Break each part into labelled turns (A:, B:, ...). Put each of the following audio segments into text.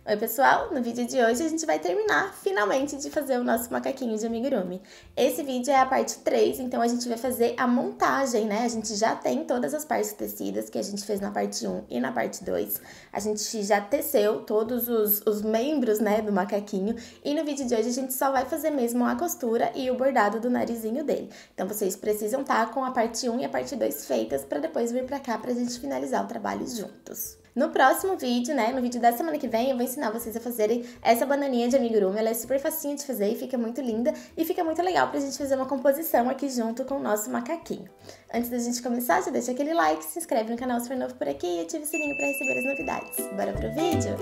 A: Oi pessoal, no vídeo de hoje a gente vai terminar finalmente de fazer o nosso macaquinho de amigurumi. Esse vídeo é a parte 3, então a gente vai fazer a montagem, né? A gente já tem todas as partes tecidas que a gente fez na parte 1 e na parte 2. A gente já teceu todos os membros, né, do macaquinho. E no vídeo de hoje a gente só vai fazer mesmo a costura e o bordado do narizinho dele. Então vocês precisam estar com a parte 1 e a parte 2 feitas para depois vir pra cá pra gente finalizar o trabalho juntos. No próximo vídeo, né, no vídeo da semana que vem, eu vou ensinar vocês a fazerem essa bananinha de amigurumi. Ela é super facinha de fazer e fica muito linda e fica muito legal pra gente fazer uma composição aqui junto com o nosso macaquinho. Antes da gente começar, já deixa aquele like, se inscreve no canal se for novo por aqui e ativa o sininho pra receber as novidades. Bora pro vídeo?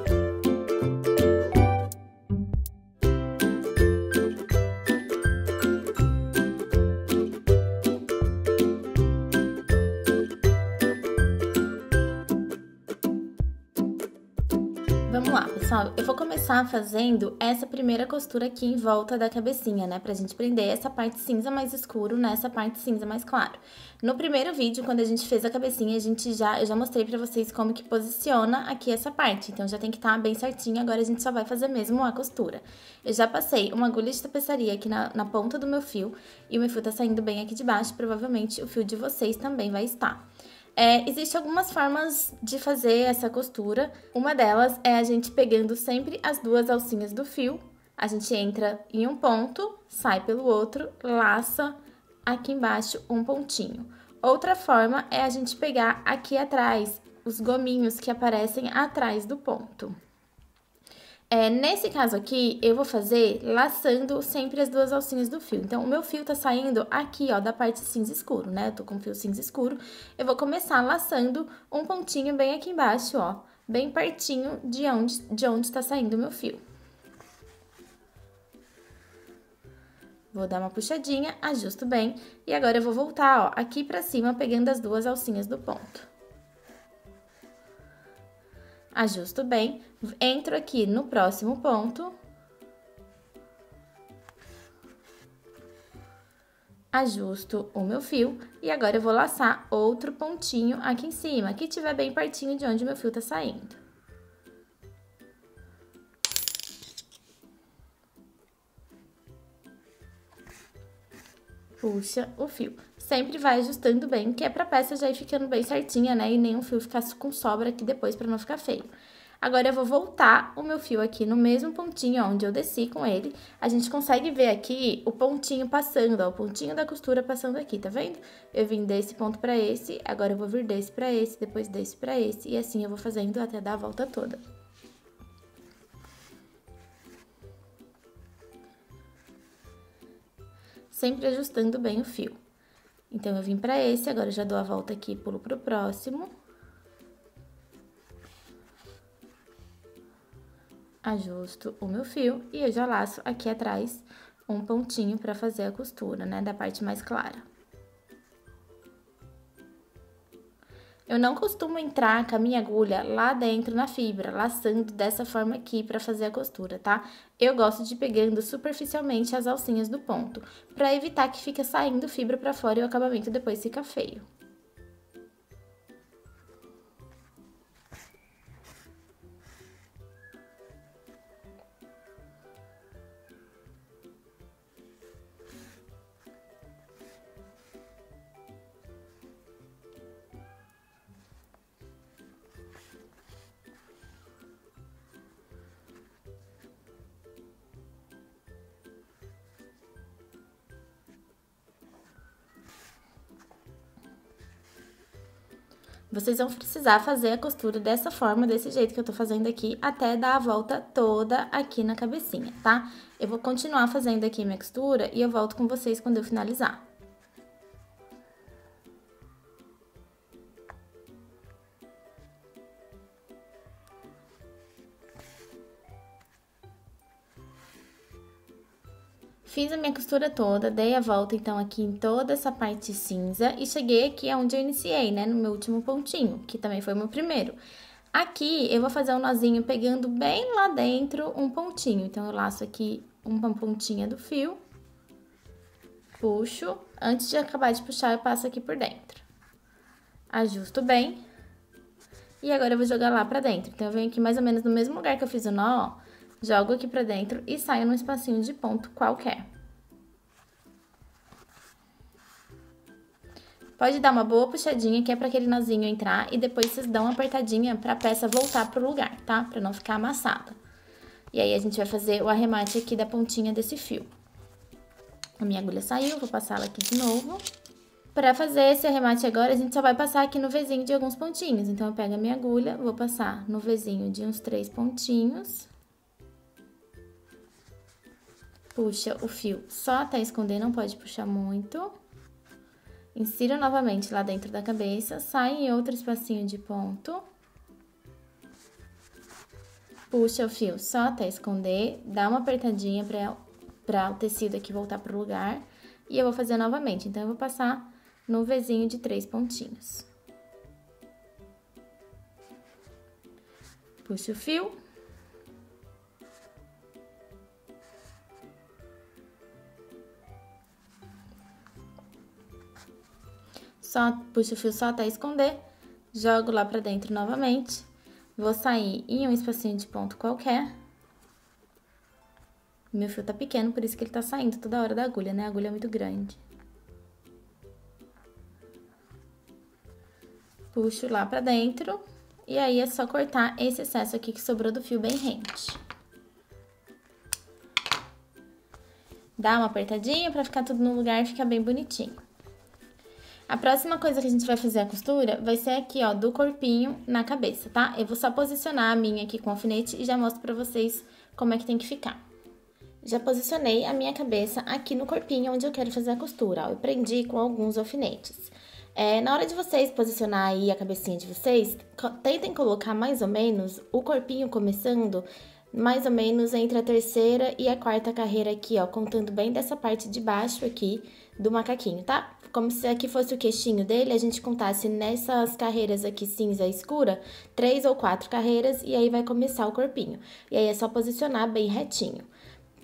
A: Vamos lá, pessoal, eu vou começar fazendo essa primeira costura aqui em volta da cabecinha, né, pra gente prender essa parte cinza mais escuro nessa parte cinza mais claro. No primeiro vídeo, quando a gente fez a cabecinha, eu já mostrei pra vocês como que posiciona aqui essa parte, então já tem que estar bem certinho, agora a gente só vai fazer mesmo a costura. Eu já passei uma agulha de tapeçaria aqui na ponta do meu fio, e o meu fio tá saindo bem aqui de baixo, provavelmente o fio de vocês também vai estar. Existem algumas formas de fazer essa costura. Uma delas é a gente pegando sempre as duas alcinhas do fio. A gente entra em um ponto, sai pelo outro, laça aqui embaixo um pontinho. Outra forma é a gente pegar aqui atrás os gominhos que aparecem atrás do ponto. Nesse caso aqui, eu vou fazer laçando sempre as duas alcinhas do fio. Então, o meu fio tá saindo aqui, ó, da parte cinza escuro, né? Eu tô com o fio cinza escuro. Eu vou começar laçando um pontinho bem aqui embaixo, ó, bem pertinho de onde tá saindo o meu fio. Vou dar uma puxadinha, ajusto bem. E agora eu vou voltar, ó, aqui pra cima, pegando as duas alcinhas do ponto. Ajusto bem, entro aqui no próximo ponto, ajusto o meu fio e agora eu vou laçar outro pontinho aqui em cima, que tiver bem pertinho de onde o meu fio tá saindo. Puxa o fio. Sempre vai ajustando bem, que é pra peça já ir ficando bem certinha, né? E nenhum fio ficar com sobra aqui depois pra não ficar feio. Agora, eu vou voltar o meu fio aqui no mesmo pontinho onde eu desci com ele. A gente consegue ver aqui o pontinho passando, ó, o pontinho da costura passando aqui, tá vendo? Eu vim desse ponto pra esse, agora eu vou vir desse pra esse, depois desse pra esse, e assim eu vou fazendo até dar a volta toda. Sempre ajustando bem o fio. Então, eu vim pra esse, agora eu já dou a volta aqui e pulo pro próximo. Ajusto o meu fio e eu já laço aqui atrás um pontinho pra fazer a costura, né, da parte mais clara. Eu não costumo entrar com a minha agulha lá dentro na fibra, laçando dessa forma aqui pra fazer a costura, tá? Eu gosto de ir pegando superficialmente as alcinhas do ponto, pra evitar que fique saindo fibra pra fora e o acabamento depois fica feio. Vocês vão precisar fazer a costura dessa forma, desse jeito que eu tô fazendo aqui, até dar a volta toda aqui na cabecinha, tá? Eu vou continuar fazendo aqui minha costura e eu volto com vocês quando eu finalizar. Fiz a minha costura toda, dei a volta, então, aqui em toda essa parte cinza e cheguei aqui onde eu iniciei, né, no meu último pontinho, que também foi o meu primeiro. Aqui, eu vou fazer um nozinho pegando bem lá dentro um pontinho. Então, eu laço aqui uma pontinha do fio, puxo, antes de acabar de puxar, eu passo aqui por dentro. Ajusto bem E agora eu vou jogar lá pra dentro. Então, eu venho aqui mais ou menos no mesmo lugar que eu fiz o nó, ó, jogo aqui pra dentro e saio num espacinho de ponto qualquer. Pode dar uma boa puxadinha, que é pra aquele nozinho entrar, e depois vocês dão uma apertadinha pra peça voltar pro lugar, tá? Pra não ficar amassada. E aí, a gente vai fazer o arremate aqui da pontinha desse fio. A minha agulha saiu, vou passar ela aqui de novo. Pra fazer esse arremate agora, a gente só vai passar aqui no Vzinho de alguns pontinhos. Então, eu pego a minha agulha, vou passar no Vzinho de uns 3 pontinhos. Puxa o fio só até esconder, não pode puxar muito. Insiro novamente lá dentro da cabeça, sai em outro espacinho de ponto. Puxa o fio só até esconder, dá uma apertadinha para o tecido aqui voltar pro lugar. E eu vou fazer novamente, então eu vou passar no Vzinho de 3 pontinhos. Puxa o fio. Só puxo o fio só até esconder, jogo lá pra dentro novamente. Vou sair em um espacinho de ponto qualquer. Meu fio tá pequeno, por isso que ele tá saindo toda hora da agulha, né? A agulha é muito grande. Puxo lá pra dentro. E aí, é só cortar esse excesso aqui que sobrou do fio bem rente. Dá uma apertadinha pra ficar tudo no lugar e ficar bem bonitinho. A próxima coisa que a gente vai fazer a costura vai ser aqui, ó, do corpinho na cabeça, tá? Eu vou só posicionar a minha aqui com alfinete e já mostro pra vocês como é que tem que ficar. Já posicionei a minha cabeça aqui no corpinho onde eu quero fazer a costura, ó. Eu prendi com alguns alfinetes. Na hora de vocês posicionar aí a cabecinha de vocês, tentem colocar mais ou menos o corpinho começando mais ou menos entre a terceira e a quarta carreira aqui, ó, contando bem dessa parte de baixo aqui do macaquinho, tá? Como se aqui fosse o queixinho dele, a gente contasse nessas carreiras aqui cinza escura, 3 ou 4 carreiras, e aí vai começar o corpinho. E aí é só posicionar bem retinho.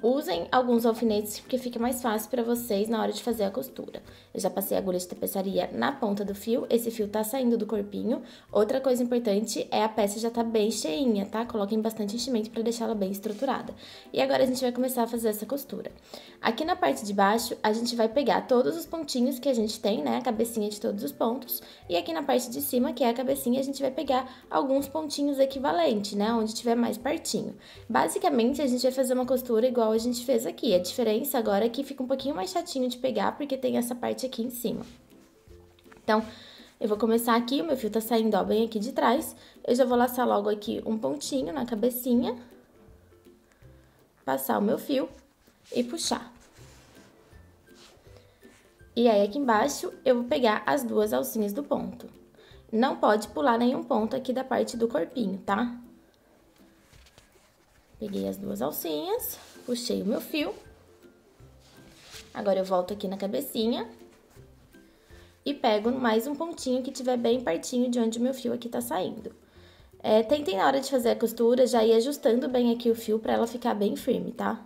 A: Usem alguns alfinetes, porque fica mais fácil pra vocês na hora de fazer a costura. Eu já passei a agulha de tapeçaria na ponta do fio, esse fio tá saindo do corpinho. Outra coisa importante é a peça já tá bem cheinha, tá? Coloquem bastante enchimento pra deixar ela bem estruturada. E agora a gente vai começar a fazer essa costura. Aqui na parte de baixo, a gente vai pegar todos os pontinhos que a gente tem, né? A cabecinha de todos os pontos. E aqui na parte de cima, que é a cabecinha, a gente vai pegar alguns pontinhos equivalentes, né? Onde tiver mais pertinho. Basicamente, a gente vai fazer uma costura igual a gente fez aqui. A diferença agora é que fica um pouquinho mais chatinho de pegar, porque tem essa parte aqui em cima. Então, eu vou começar aqui, o meu fio tá saindo, ó, bem aqui de trás. Eu já vou laçar logo aqui um pontinho na cabecinha. Passar o meu fio e puxar. E aí, aqui embaixo, eu vou pegar as duas alcinhas do ponto. Não pode pular nenhum ponto aqui da parte do corpinho, tá? Peguei as duas alcinhas, puxei o meu fio. Agora, eu volto aqui na cabecinha e pego mais um pontinho que tiver bem pertinho de onde o meu fio aqui tá saindo. Tentem, na hora de fazer a costura, já ir ajustando bem aqui o fio pra ela ficar bem firme, tá?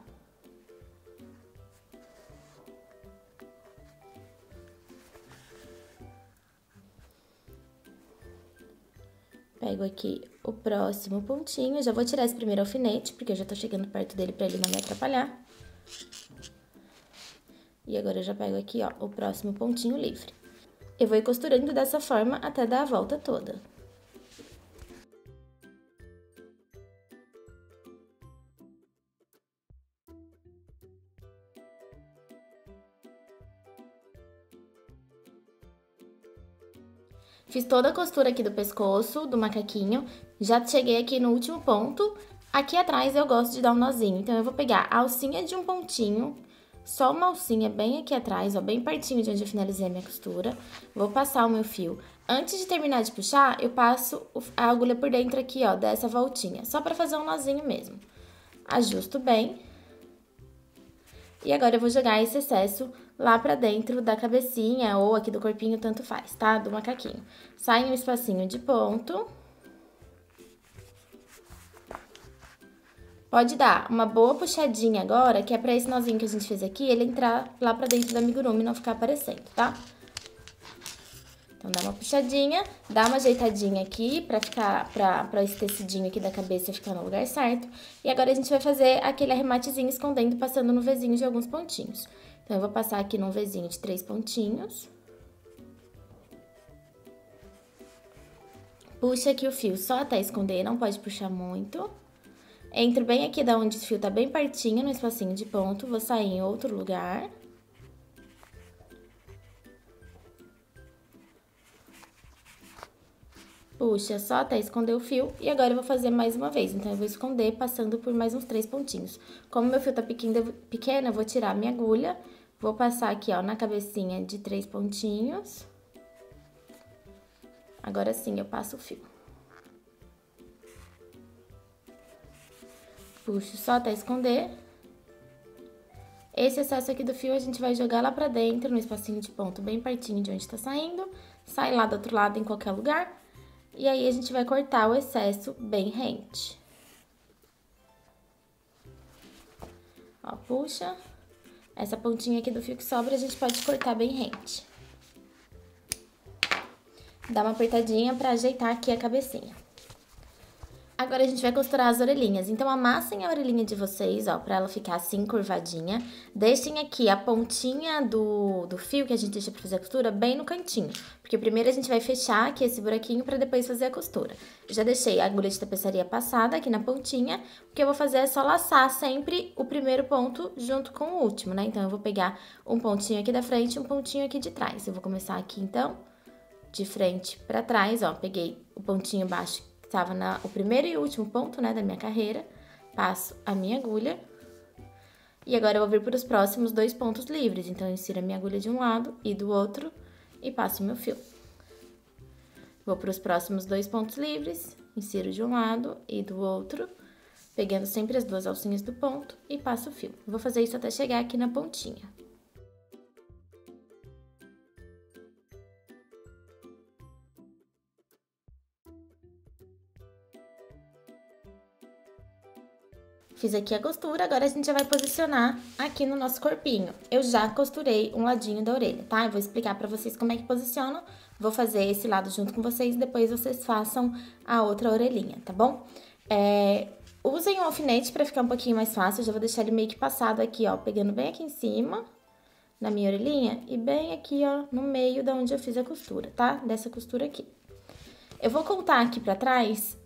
A: Pego aqui o próximo pontinho, já vou tirar esse primeiro alfinete, porque eu já tô chegando perto dele pra ele não me atrapalhar. E agora eu já pego aqui, ó, o próximo pontinho livre. Eu vou ir costurando dessa forma até dar a volta toda. Fiz toda a costura aqui do pescoço, do macaquinho, já cheguei aqui no último ponto. Aqui atrás eu gosto de dar um nozinho, então eu vou pegar a alcinha de um pontinho, só uma alcinha bem aqui atrás, ó, bem pertinho de onde eu finalizei a minha costura. Vou passar o meu fio. Antes de terminar de puxar, eu passo a agulha por dentro aqui, ó, dessa voltinha, só pra fazer um nozinho mesmo. Ajusto bem. E agora eu vou jogar esse excesso lá pra dentro da cabecinha ou aqui do corpinho, tanto faz, tá? Do macaquinho. Sai um espacinho de ponto. Pode dar uma boa puxadinha agora, que é pra esse nozinho que a gente fez aqui, ele entrar lá pra dentro do amigurumi e não ficar aparecendo, tá? Então, dá uma puxadinha, dá uma ajeitadinha aqui pra esse tecidinho aqui da cabeça ficar no lugar certo. E agora a gente vai fazer aquele arrematezinho escondendo, passando no Vzinho de alguns pontinhos. Então, eu vou passar aqui num Vzinho de 3 pontinhos. Puxa aqui o fio só até esconder, não pode puxar muito. Entro bem aqui da onde o fio tá bem pertinho, no espacinho de ponto, vou sair em outro lugar. Puxa só até esconder o fio e agora eu vou fazer mais uma vez. Então, eu vou esconder passando por mais uns 3 pontinhos. Como meu fio tá pequeno, eu vou tirar a minha agulha, vou passar aqui, ó, na cabecinha de 3 pontinhos. Agora sim, eu passo o fio. Puxo só até esconder. Esse excesso aqui do fio a gente vai jogar lá pra dentro, no espacinho de ponto bem pertinho de onde tá saindo. Sai lá do outro lado em qualquer lugar. E aí, a gente vai cortar o excesso bem rente. Ó, puxa. Essa pontinha aqui do fio que sobra, a gente pode cortar bem rente. Dá uma apertadinha pra ajeitar aqui a cabecinha. Agora, a gente vai costurar as orelhinhas. Então, amassem a orelhinha de vocês, ó, pra ela ficar assim, curvadinha. Deixem aqui a pontinha do fio que a gente deixa pra fazer a costura bem no cantinho. Porque primeiro a gente vai fechar aqui esse buraquinho pra depois fazer a costura. Eu já deixei a agulha de tapeçaria passada aqui na pontinha. O que eu vou fazer é só laçar sempre o primeiro ponto junto com o último, né? Então, eu vou pegar um pontinho aqui da frente e um pontinho aqui de trás. Eu vou começar aqui, então, de frente pra trás, ó. Peguei o pontinho baixo que estava o primeiro e último ponto, né, da minha carreira. Passo a minha agulha. E agora eu vou vir para os próximos 2 pontos livres. Então, eu insiro a minha agulha de um lado e do outro e passo o meu fio. Vou para os próximos 2 pontos livres, insiro de um lado e do outro, pegando sempre as 2 alcinhas do ponto e passo o fio. Vou fazer isso até chegar aqui na pontinha. Fiz aqui a costura, agora a gente já vai posicionar aqui no nosso corpinho. Eu já costurei um ladinho da orelha, tá? Eu vou explicar pra vocês como é que posiciona. Vou fazer esse lado junto com vocês, depois vocês façam a outra orelhinha, tá bom? Usem um alfinete pra ficar um pouquinho mais fácil. Eu já vou deixar ele meio que passado aqui, ó, pegando bem aqui em cima, na minha orelhinha, e bem aqui, ó, no meio da onde eu fiz a costura, tá? Dessa costura aqui. Eu vou contar aqui pra trás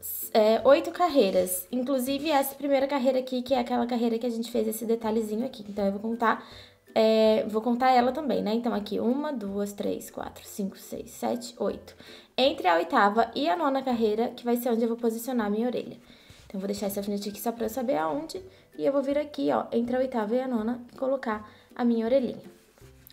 A: 8 carreiras, inclusive essa primeira carreira aqui, que é aquela carreira que a gente fez esse detalhezinho aqui. Então, eu vou contar ela também, né? Então, aqui, 1, 2, 3, 4, 5, 6, 7, 8. Entre a 8ª e a 9ª carreira, que vai ser onde eu vou posicionar a minha orelha. Então, eu vou deixar esse alfinete aqui só pra eu saber aonde. E eu vou vir aqui, ó, entre a 8ª e a 9ª e colocar a minha orelhinha.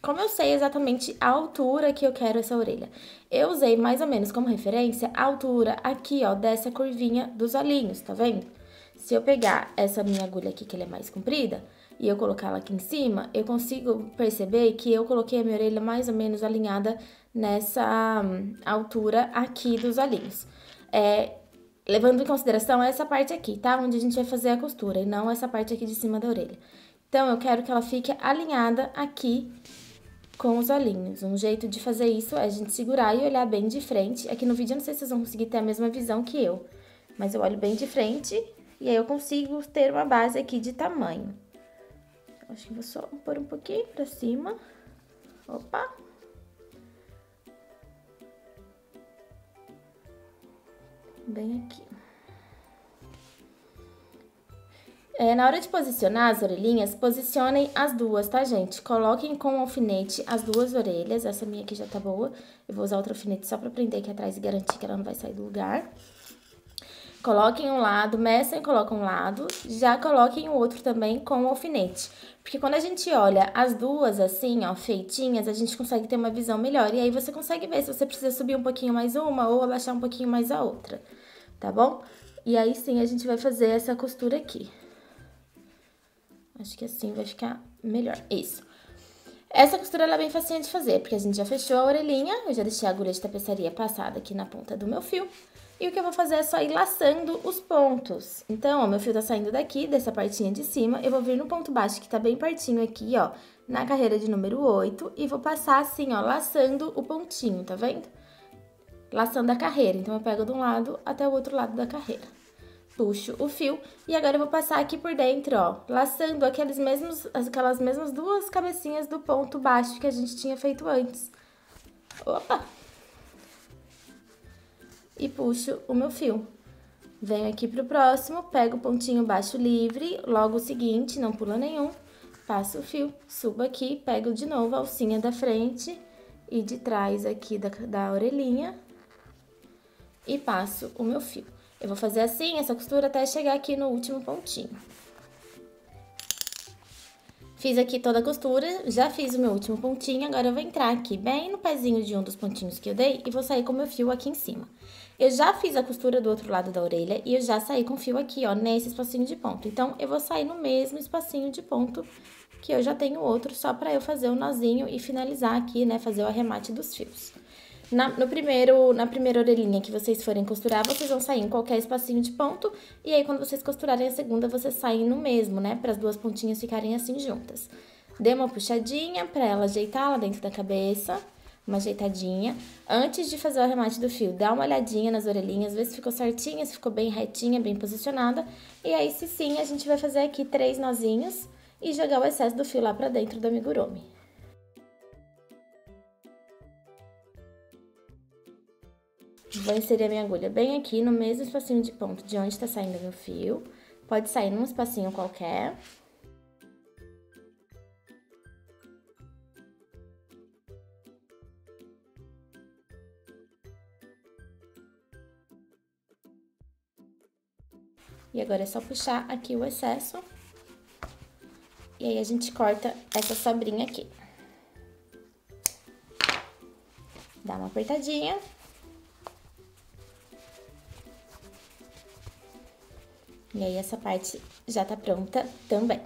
A: Como eu sei exatamente a altura que eu quero essa orelha? Eu usei mais ou menos como referência a altura aqui, ó, dessa curvinha dos olhinhos, tá vendo? Se eu pegar essa minha agulha aqui, que ela é mais comprida, e eu colocar ela aqui em cima, eu consigo perceber que eu coloquei a minha orelha mais ou menos alinhada nessa altura aqui dos olhinhos. Levando em consideração essa parte aqui, tá? Onde a gente vai fazer a costura, e não essa parte aqui de cima da orelha. Então, eu quero que ela fique alinhada aqui com os olhinhos. Um jeito de fazer isso é a gente segurar e olhar bem de frente. Aqui no vídeo eu não sei se vocês vão conseguir ter a mesma visão que eu, mas eu olho bem de frente e aí eu consigo ter uma base aqui de tamanho. Acho que vou só pôr um pouquinho pra cima. Opa! Bem aqui. Na hora de posicionar as orelhinhas, posicionem as duas, tá, gente? Coloquem com o alfinete as 2 orelhas. Essa minha aqui já tá boa. Eu vou usar outro alfinete só pra prender aqui atrás e garantir que ela não vai sair do lugar. Coloquem um lado, mecem e colocam um lado. Já coloquem o outro também com o alfinete. Porque quando a gente olha as duas assim, ó, feitinhas, a gente consegue ter uma visão melhor. E aí, você consegue ver se você precisa subir um pouquinho mais uma ou abaixar um pouquinho mais a outra, tá bom? E aí, sim, a gente vai fazer essa costura aqui. Acho que assim vai ficar melhor. Isso. Essa costura, ela é bem facinha de fazer, porque a gente já fechou a orelhinha, eu já deixei a agulha de tapeçaria passada aqui na ponta do meu fio. E o que eu vou fazer é só ir laçando os pontos. Então, ó, meu fio tá saindo daqui, dessa partinha de cima, eu vou vir no ponto baixo, que tá bem pertinho aqui, ó, na carreira de número 8, e vou passar assim, ó, laçando o pontinho, tá vendo? laçando a carreira. Então, eu pego de um lado até o outro lado da carreira. Puxo o fio e agora eu vou passar aqui por dentro, ó, laçando aquelas mesmas duas cabecinhas do ponto baixo que a gente tinha feito antes. Opa! E puxo o meu fio. Venho aqui pro próximo, pego o pontinho baixo livre, logo o seguinte, não pula nenhum, passo o fio, subo aqui, pego de novo a alcinha da frente e de trás aqui da orelhinha e passo o meu fio. Eu vou fazer assim, essa costura, até chegar aqui no último pontinho. Fiz aqui toda a costura, já fiz o meu último pontinho, agora eu vou entrar aqui bem no pezinho de um dos pontinhos que eu dei e vou sair com o meu fio aqui em cima. Eu já fiz a costura do outro lado da orelha e eu já saí com o fio aqui, ó, nesse espacinho de ponto. Então, eu vou sair no mesmo espacinho de ponto que eu já tenho outro, só pra eu fazer o nozinho e finalizar aqui, né, fazer o arremate dos fios. Na primeira orelhinha que vocês forem costurar, vocês vão sair em qualquer espacinho de ponto. E aí, quando vocês costurarem a segunda, vocês saem no mesmo, né? Para as duas pontinhas ficarem assim juntas. Dê uma puxadinha pra ela ajeitar lá dentro da cabeça. Uma ajeitadinha. Antes de fazer o arremate do fio, dá uma olhadinha nas orelhinhas, vê se ficou certinha, se ficou bem retinha, bem posicionada. E aí, se sim, a gente vai fazer aqui 3 nozinhos e jogar o excesso do fio lá pra dentro do amigurumi. Vou inserir a minha agulha bem aqui no mesmo espacinho de ponto de onde tá saindo meu fio. Pode sair num espacinho qualquer. E agora é só puxar aqui o excesso. E aí, a gente corta essa sobrinha aqui. Dá uma apertadinha. E aí, essa parte já tá pronta também.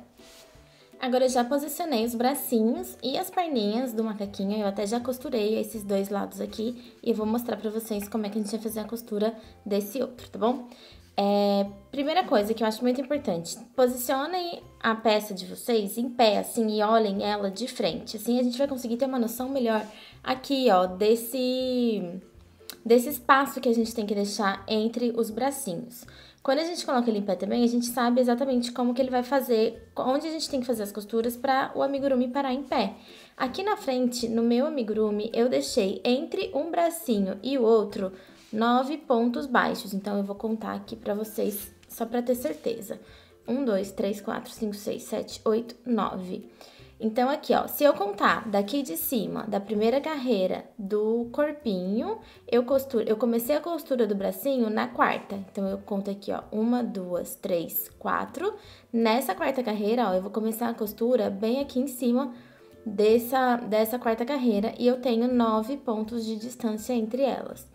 A: Agora, eu já posicionei os bracinhos e as perninhas do macaquinho. Eu até já costurei esses dois lados aqui. E eu vou mostrar pra vocês como é que a gente vai fazer a costura desse outro, tá bom? Primeira coisa que eu acho muito importante. Posicionem a peça de vocês em pé, assim, e olhem ela de frente. Assim, a gente vai conseguir ter uma noção melhor aqui, ó, desse espaço que a gente tem que deixar entre os bracinhos. Quando a gente coloca ele em pé também, a gente sabe exatamente como que ele vai fazer, onde a gente tem que fazer as costuras para o amigurumi parar em pé. Aqui na frente, no meu amigurumi, eu deixei entre um bracinho e o outro 9 pontos baixos. Então, eu vou contar aqui para vocês, só para ter certeza. 1, 2, 3, 4, 5, 6, 7, 8, 9. Então, aqui, ó, se eu contar daqui de cima, da primeira carreira do corpinho, eu comecei a costura do bracinho na quarta. Então, eu conto aqui, ó, 1, 2, 3, 4. Nessa quarta carreira, ó, eu vou começar a costura bem aqui em cima dessa quarta carreira. E eu tenho 9 pontos de distância entre elas.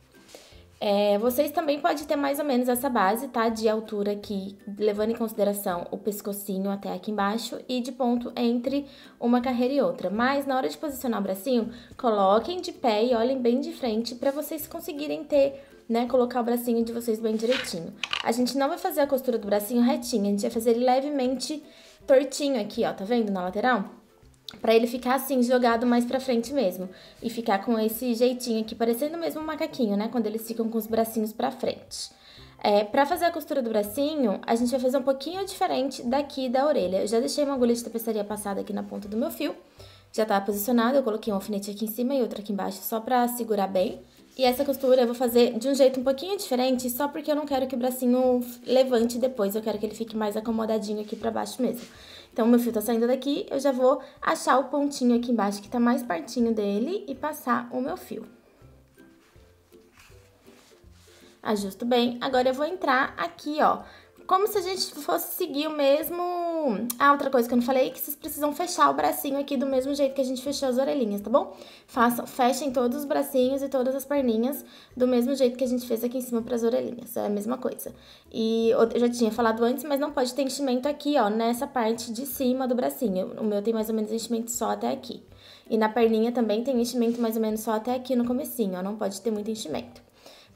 A: Vocês também podem ter mais ou menos essa base, tá? De altura aqui, levando em consideração o pescocinho até aqui embaixo e de ponto entre uma carreira e outra. Mas, na hora de posicionar o bracinho, coloquem de pé e olhem bem de frente pra vocês conseguirem ter, né, colocar o bracinho de vocês bem direitinho. A gente não vai fazer a costura do bracinho retinho, a gente vai fazer ele levemente tortinho aqui, ó, tá vendo, na lateral? Pra ele ficar assim, jogado mais pra frente mesmo. E ficar com esse jeitinho aqui, parecendo mesmo um macaquinho, né? Quando eles ficam com os bracinhos pra frente. Pra fazer a costura do bracinho, a gente vai fazer um pouquinho diferente daqui da orelha. Eu já deixei uma agulha de tapeçaria passada aqui na ponta do meu fio. Já tá posicionado, eu coloquei um alfinete aqui em cima e outro aqui embaixo, só pra segurar bem. E essa costura eu vou fazer de um jeito um pouquinho diferente, só porque eu não quero que o bracinho levante depois. Eu quero que ele fique mais acomodadinho aqui pra baixo mesmo. Então, o meu fio tá saindo daqui, eu já vou achar o pontinho aqui embaixo que tá mais pertinho dele e passar o meu fio. Ajusto bem. Agora, eu vou entrar aqui, ó, como se a gente fosse seguir o mesmo... Ah, outra coisa que eu não falei é que vocês precisam fechar o bracinho aqui do mesmo jeito que a gente fechou as orelhinhas, tá bom? Fechem todos os bracinhos e todas as perninhas do mesmo jeito que a gente fez aqui em cima pras orelhinhas, é a mesma coisa. E eu já tinha falado antes, mas não pode ter enchimento aqui, ó, nessa parte de cima do bracinho. O meu tem mais ou menos enchimento só até aqui. E na perninha também tem enchimento mais ou menos só até aqui no comecinho, ó, não pode ter muito enchimento.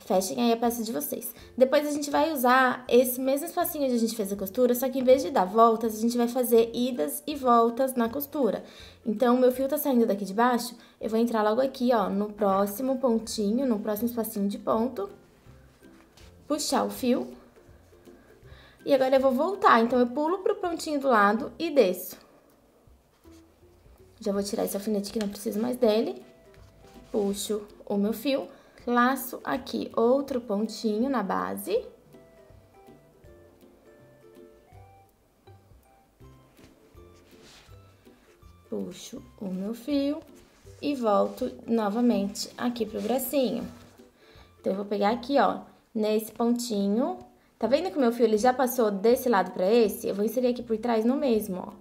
A: Fechem aí a peça de vocês. Depois a gente vai usar esse mesmo espacinho onde a gente fez a costura, só que em vez de dar voltas, a gente vai fazer idas e voltas na costura. Então, o meu fio tá saindo daqui de baixo, eu vou entrar logo aqui, ó, no próximo pontinho, no próximo espacinho de ponto. Puxar o fio. E agora eu vou voltar, então eu pulo pro pontinho do lado e desço. Já vou tirar esse alfinete que não preciso mais dele. Puxo o meu fio. Laço aqui outro pontinho na base. Puxo o meu fio e volto novamente aqui pro bracinho. Então, eu vou pegar aqui, ó, nesse pontinho. Tá vendo que o meu fio ele já passou desse lado pra esse? Eu vou inserir aqui por trás no mesmo, ó.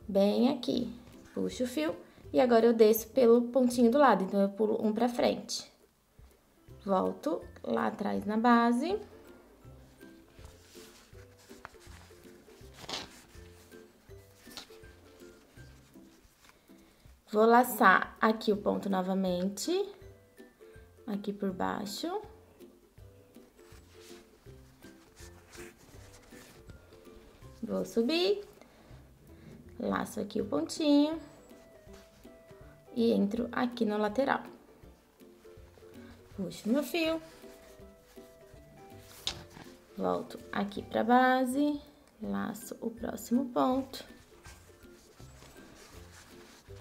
A: Bem aqui. Puxo o fio e agora eu desço pelo pontinho do lado. Então, eu pulo um pra frente. Volto lá atrás na base. Vou laçar aqui o ponto novamente. Aqui por baixo. Vou subir. Laço aqui o pontinho. E entro aqui na lateral. Puxo meu fio. Volto aqui pra base, laço o próximo ponto.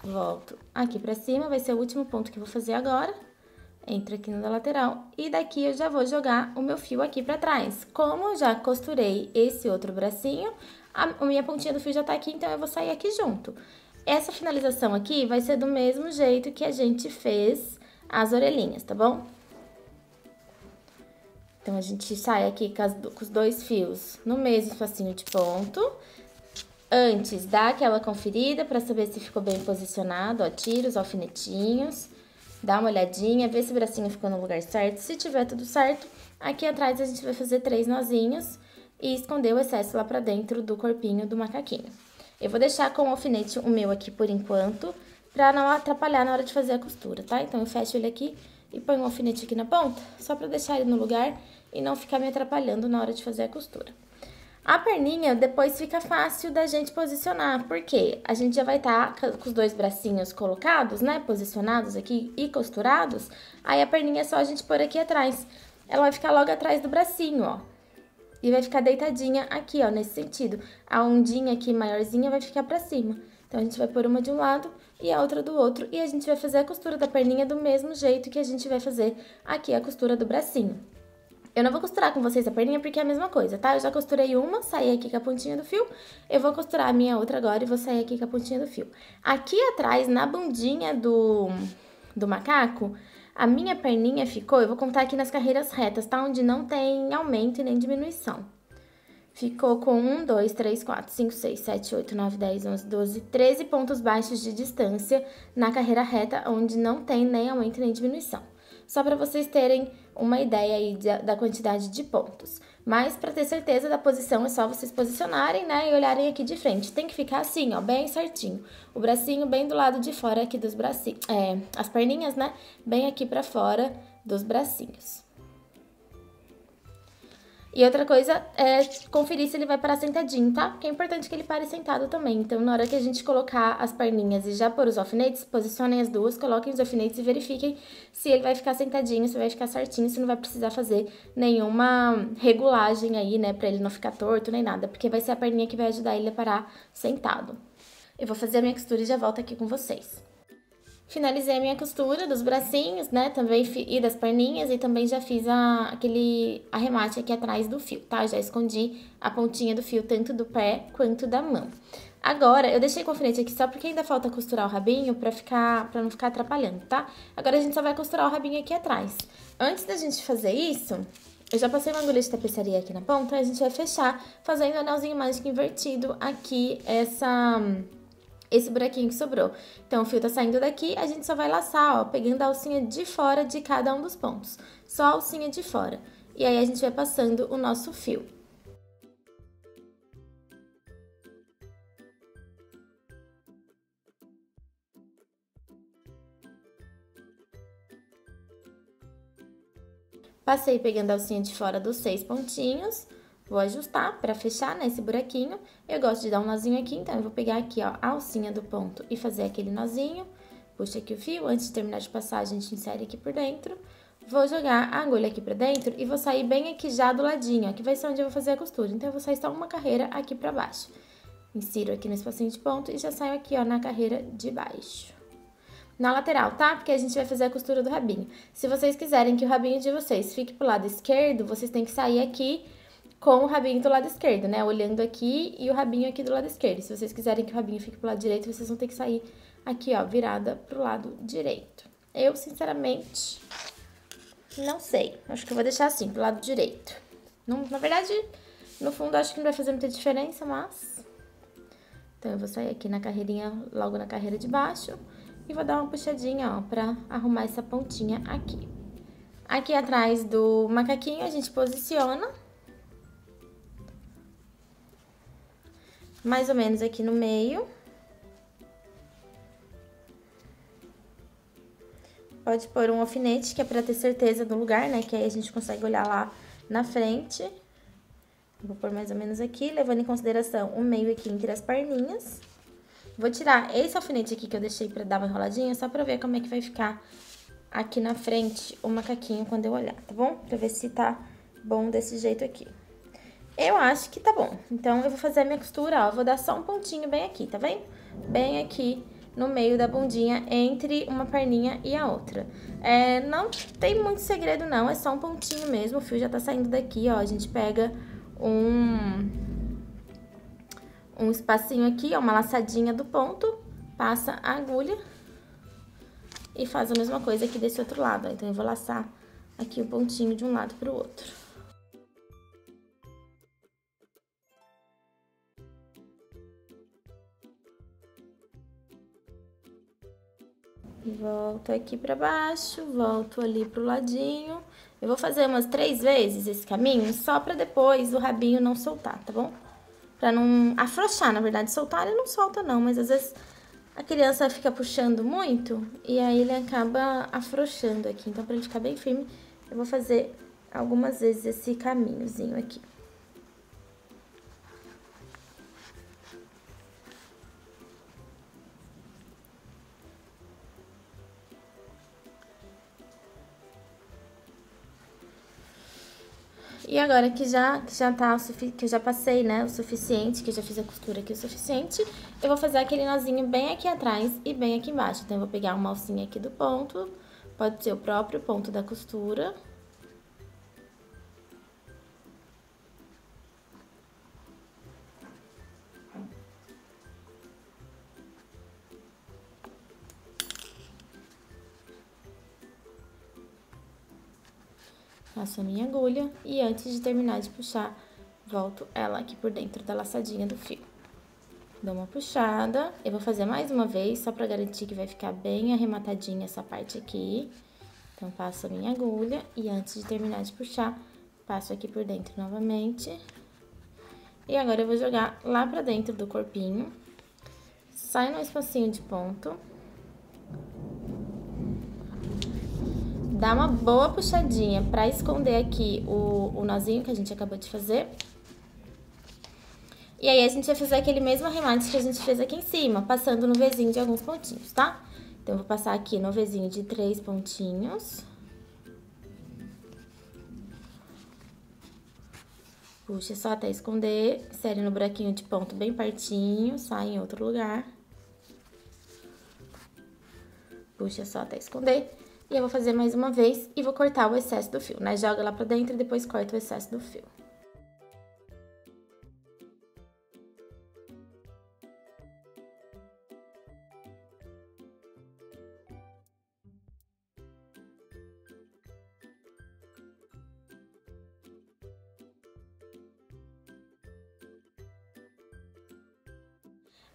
A: Volto aqui pra cima, vai ser o último ponto que eu vou fazer agora. Entro aqui na lateral e daqui eu já vou jogar o meu fio aqui pra trás. Como eu já costurei esse outro bracinho, a minha pontinha do fio já tá aqui, então eu vou sair aqui junto. Essa finalização aqui vai ser do mesmo jeito que a gente fez as orelhinhas, tá bom? Então, a gente sai aqui com os dois fios no mesmo espacinho de ponto. Antes, dá aquela conferida pra saber se ficou bem posicionado, ó, tira os alfinetinhos, dá uma olhadinha, vê se o bracinho ficou no lugar certo. Se tiver tudo certo, aqui atrás a gente vai fazer 3 nozinhos e esconder o excesso lá pra dentro do corpinho do macaquinho. Eu vou deixar com o alfinete o meu aqui por enquanto, pra não atrapalhar na hora de fazer a costura, tá? Então, eu fecho ele aqui e ponho um alfinete aqui na ponta, só pra deixar ele no lugar e não ficar me atrapalhando na hora de fazer a costura. A perninha depois fica fácil da gente posicionar, porque a gente já vai estar com os dois bracinhos colocados, né, posicionados aqui e costurados, aí a perninha é só a gente pôr aqui atrás. Ela vai ficar logo atrás do bracinho, ó, e vai ficar deitadinha aqui, ó, nesse sentido. A ondinha aqui maiorzinha vai ficar pra cima. Então, a gente vai pôr uma de um lado e a outra do outro, e a gente vai fazer a costura da perninha do mesmo jeito que a gente vai fazer aqui a costura do bracinho. Eu não vou costurar com vocês a perninha porque é a mesma coisa, tá? Eu já costurei uma, saí aqui com a pontinha do fio. Eu vou costurar a minha outra agora e vou sair aqui com a pontinha do fio. Aqui atrás, na bundinha do macaco, a minha perninha ficou... Eu vou contar aqui nas carreiras retas, tá? Onde não tem aumento e nem diminuição. Ficou com 1, 2, 3, 4, 5, 6, 7, 8, 9, 10, 11, 12, 13 pontos baixos de distância na carreira reta, onde não tem nem aumento nem diminuição. Só para vocês terem uma ideia aí da quantidade de pontos. Mas para ter certeza da posição, é só vocês posicionarem, né, e olharem aqui de frente. Tem que ficar assim, ó, bem certinho. O bracinho bem do lado de fora aqui dos bracinhos, as perninhas, né, bem aqui pra fora dos bracinhos. E outra coisa é conferir se ele vai parar sentadinho, tá? Porque é importante que ele pare sentado também. Então, na hora que a gente colocar as perninhas e já pôr os alfinetes, posicionem as duas, coloquem os alfinetes e verifiquem se ele vai ficar sentadinho, se vai ficar certinho, se não vai precisar fazer nenhuma regulagem aí, né? Pra ele não ficar torto nem nada, porque vai ser a perninha que vai ajudar ele a parar sentado. Eu vou fazer a minha costura e já volto aqui com vocês. Finalizei a minha costura dos bracinhos, né, também e das perninhas, e também já fiz aquele arremate aqui atrás do fio, tá? Já escondi a pontinha do fio, tanto do pé quanto da mão. Agora, eu deixei com o alfinete aqui só porque ainda falta costurar o rabinho pra não ficar atrapalhando, tá? Agora, a gente só vai costurar o rabinho aqui atrás. Antes da gente fazer isso, eu já passei uma agulha de tapeçaria aqui na ponta, a gente vai fechar fazendo o anelzinho mágico invertido aqui, esse buraquinho que sobrou. Então, o fio tá saindo daqui, a gente só vai laçar, ó, pegando a alcinha de fora de cada um dos pontos. Só a alcinha de fora. E aí, a gente vai passando o nosso fio. Passei pegando a alcinha de fora dos 6 pontinhos, vou ajustar pra fechar, né, esse buraquinho. Eu gosto de dar um nozinho aqui, então eu vou pegar aqui, ó, a alcinha do ponto e fazer aquele nozinho. Puxa aqui o fio, antes de terminar de passar, a gente insere aqui por dentro. Vou jogar a agulha aqui pra dentro e vou sair bem aqui já do ladinho, ó, que vai ser onde eu vou fazer a costura. Então, eu vou sair só uma carreira aqui pra baixo. Insiro aqui no espacinho de ponto e já saio aqui, ó, na carreira de baixo. Na lateral, tá? Porque a gente vai fazer a costura do rabinho. Se vocês quiserem que o rabinho de vocês fique pro lado esquerdo, vocês têm que sair aqui com o rabinho do lado esquerdo, né? Olhando aqui e o rabinho aqui do lado esquerdo. Se vocês quiserem que o rabinho fique pro lado direito, vocês vão ter que sair aqui, ó, virada pro lado direito. Eu, sinceramente, não sei. Acho que eu vou deixar assim, pro lado direito. Não, na verdade, no fundo, acho que não vai fazer muita diferença, mas... Então, eu vou sair aqui na carreirinha, logo na carreira de baixo. E vou dar uma puxadinha, ó, pra arrumar essa pontinha aqui. Aqui atrás do macaquinho, a gente posiciona. Mais ou menos aqui no meio. Pode pôr um alfinete, que é pra ter certeza do lugar, né? Que aí a gente consegue olhar lá na frente. Vou pôr mais ou menos aqui, levando em consideração o meio aqui entre as perninhas. Vou tirar esse alfinete aqui que eu deixei pra dar uma enroladinha, só pra ver como é que vai ficar aqui na frente o macaquinho quando eu olhar, tá bom? Pra ver se tá bom desse jeito aqui. Eu acho que tá bom. Então, eu vou fazer a minha costura, ó. Vou dar só um pontinho bem aqui, tá vendo? Bem aqui no meio da bundinha, entre uma perninha e a outra. Não tem muito segredo, não. É só um pontinho mesmo. O fio já tá saindo daqui, ó. A gente pega um espacinho aqui, ó, uma laçadinha do ponto, passa a agulha e faz a mesma coisa aqui desse outro lado, ó. Então, eu vou laçar aqui o pontinho de um lado pro outro. Volto aqui pra baixo, volto ali pro ladinho. Eu vou fazer umas 3 vezes esse caminho, só pra depois o rabinho não soltar, tá bom? Pra não afrouxar, na verdade, soltar ele não solta não, mas às vezes a criança fica puxando muito e aí ele acaba afrouxando aqui. Então, pra ele ficar bem firme, eu vou fazer algumas vezes esse caminhozinho aqui. E agora que já tá que eu já passei, né, o suficiente, que eu já fiz a costura aqui o suficiente, eu vou fazer aquele nozinho bem aqui atrás e bem aqui embaixo. Então, eu vou pegar uma alcinha aqui do ponto, pode ser o próprio ponto da costura. Passo a minha agulha e antes de terminar de puxar, volto ela aqui por dentro da laçadinha do fio. Dou uma puxada, eu vou fazer mais uma vez, só pra garantir que vai ficar bem arrematadinha essa parte aqui. Então, passo a minha agulha e antes de terminar de puxar, passo aqui por dentro novamente. E agora, eu vou jogar lá pra dentro do corpinho, sai no espacinho de ponto. Dá uma boa puxadinha pra esconder aqui o nozinho que a gente acabou de fazer. E aí, a gente vai fazer aquele mesmo arremate que a gente fez aqui em cima, passando no Vzinho de alguns pontinhos, tá? Então, eu vou passar aqui no Vzinho de 3 pontinhos. Puxa só até esconder, insere no buraquinho de ponto bem pertinho, sai em outro lugar. Puxa só até esconder. E eu vou fazer mais uma vez e vou cortar o excesso do fio, né? Joga lá pra dentro e depois corta o excesso do fio.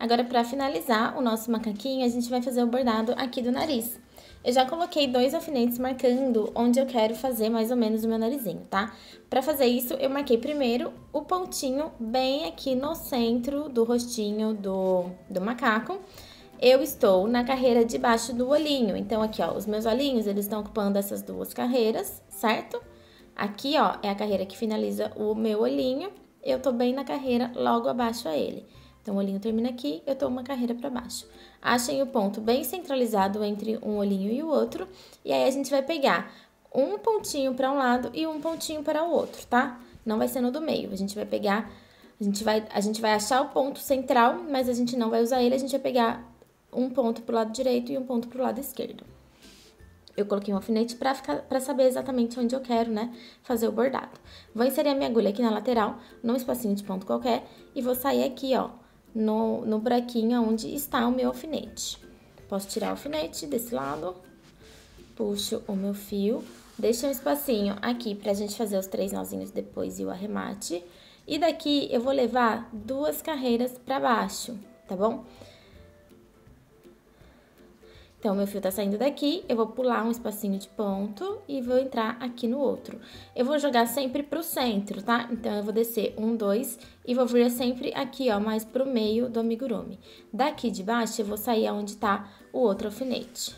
A: Agora, pra finalizar o nosso macaquinho, a gente vai fazer o bordado aqui do nariz. Eu já coloquei 2 alfinetes marcando onde eu quero fazer mais ou menos o meu narizinho, tá? Pra fazer isso, eu marquei primeiro o pontinho bem aqui no centro do rostinho do macaco. Eu estou na carreira de baixo do olhinho, então aqui, ó, os meus olhinhos, eles estão ocupando essas 2 carreiras, certo? Aqui, ó, é a carreira que finaliza o meu olhinho, eu tô bem na carreira logo abaixo a ele. Então, o olhinho termina aqui, eu tô uma carreira pra baixo. Achem o ponto bem centralizado entre um olhinho e o outro, e aí a gente vai pegar um pontinho para um lado e um pontinho para o outro, tá? Não vai ser no do meio, a gente vai pegar, a gente vai achar o ponto central, mas a gente não vai usar ele, a gente vai pegar um ponto pro lado direito e um ponto pro lado esquerdo. Eu coloquei um alfinete pra saber exatamente onde eu quero, né, fazer o bordado. Vou inserir a minha agulha aqui na lateral, num espacinho de ponto qualquer, e vou sair aqui, ó, no buraquinho onde está o meu alfinete. Posso tirar o alfinete desse lado, puxo o meu fio, deixo um espacinho aqui pra gente fazer os 3 nozinhos depois e o arremate. E daqui eu vou levar 2 carreiras pra baixo, tá bom? Então, meu fio tá saindo daqui, eu vou pular um espacinho de ponto e vou entrar aqui no outro. Eu vou jogar sempre pro centro, tá? Então, eu vou descer 1, 2 e vou vir sempre aqui, ó, mais pro meio do amigurumi. Daqui de baixo, eu vou sair aonde tá o outro alfinete.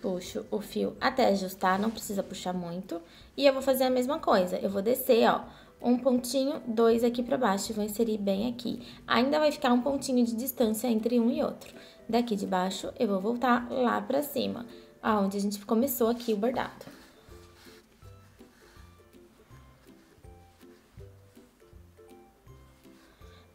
A: Puxo o fio até ajustar, não precisa puxar muito. E eu vou fazer a mesma coisa, eu vou descer, ó, um pontinho, 2 aqui pra baixo, vou inserir bem aqui. Ainda vai ficar um pontinho de distância entre um e outro. Daqui de baixo, eu vou voltar lá pra cima, aonde a gente começou aqui o bordado.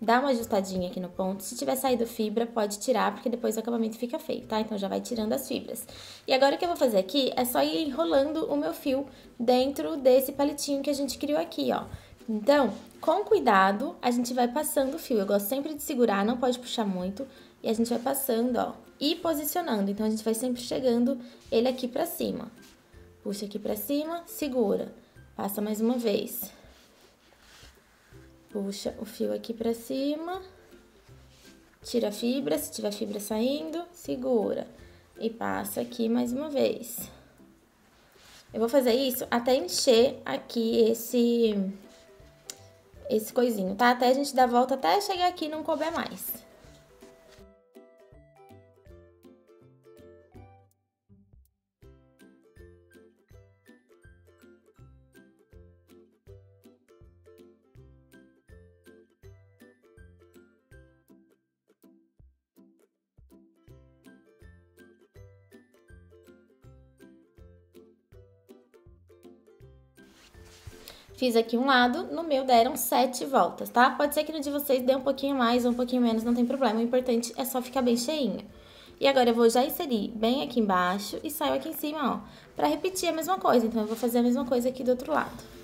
A: Dá uma ajustadinha aqui no ponto. Se tiver saído fibra, pode tirar, porque depois o acabamento fica feio, tá? Então, já vai tirando as fibras. E agora, o que eu vou fazer aqui é só ir enrolando o meu fio dentro desse palitinho que a gente criou aqui, ó. Então, com cuidado, a gente vai passando o fio. Eu gosto sempre de segurar, não pode puxar muito. E a gente vai passando, ó, e posicionando. Então, a gente vai sempre chegando ele aqui pra cima. Puxa aqui pra cima, segura. Passa mais uma vez. Puxa o fio aqui pra cima, tira a fibra, se tiver fibra saindo, segura. E passa aqui mais uma vez. Eu vou fazer isso até encher aqui esse coisinho, tá? Até a gente dar a volta, até chegar aqui e não couber mais. Fiz aqui um lado, no meu deram 7 voltas, tá? Pode ser que no de vocês dê um pouquinho mais ou um pouquinho menos, não tem problema. O importante é só ficar bem cheinho. E agora eu vou já inserir bem aqui embaixo e saio aqui em cima, ó, pra repetir a mesma coisa. Então, eu vou fazer a mesma coisa aqui do outro lado.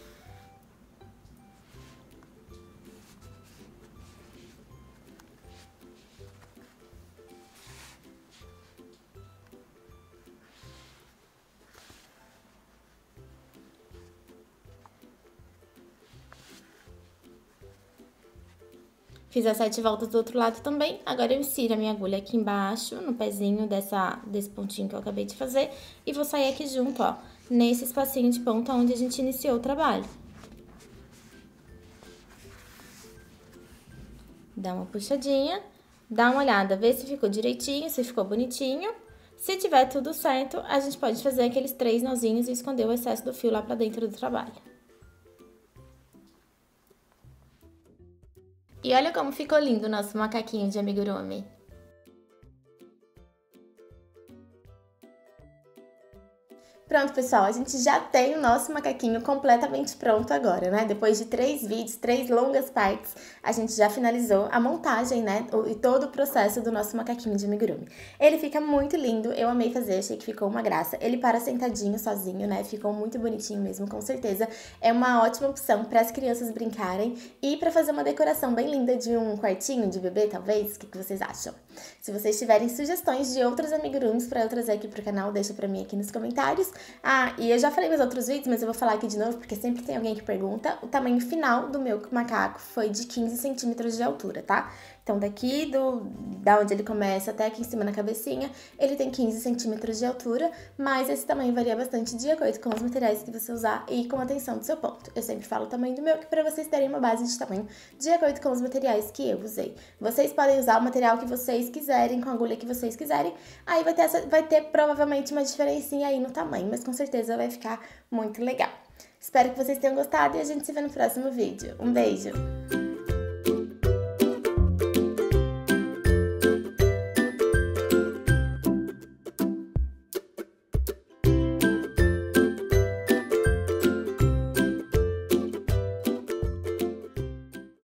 A: Fiz as 7 voltas do outro lado também. Agora, eu insiro a minha agulha aqui embaixo, no pezinho desse pontinho que eu acabei de fazer. E vou sair aqui junto, ó, nesse espacinho de ponta onde a gente iniciou o trabalho. Dá uma puxadinha, dá uma olhada, vê se ficou direitinho, se ficou bonitinho. Se tiver tudo certo, a gente pode fazer aqueles 3 nozinhos e esconder o excesso do fio lá pra dentro do trabalho. E olha como ficou lindo o nosso macaquinho de amigurumi. Pronto, pessoal, a gente já tem o nosso macaquinho completamente pronto agora, né? Depois de 3 vídeos, 3 longas partes, a gente já finalizou a montagem, né? E todo o processo do nosso macaquinho de amigurumi. Ele fica muito lindo, eu amei fazer, achei que ficou uma graça. Ele para sentadinho, sozinho, né? Ficou muito bonitinho mesmo, com certeza. É uma ótima opção para as crianças brincarem e para fazer uma decoração bem linda de um quartinho de bebê, talvez. O que vocês acham? Se vocês tiverem sugestões de outros amigurumis para eu trazer aqui pro canal, deixa pra mim aqui nos comentários. Ah, e eu já falei nos outros vídeos, mas eu vou falar aqui de novo, porque sempre tem alguém que pergunta. O tamanho final do meu macaco foi de 15 centímetros de altura, tá? Então, da onde ele começa até aqui em cima na cabecinha, ele tem 15 centímetros de altura, mas esse tamanho varia bastante de acordo com os materiais que você usar e com a tensão do seu ponto. Eu sempre falo o tamanho do meu, que para vocês terem uma base de tamanho de acordo com os materiais que eu usei. Vocês podem usar o material que vocês quiserem, com a agulha que vocês quiserem, aí vai ter provavelmente uma diferencinha aí no tamanho, mas com certeza vai ficar muito legal. Espero que vocês tenham gostado e a gente se vê no próximo vídeo. Um beijo!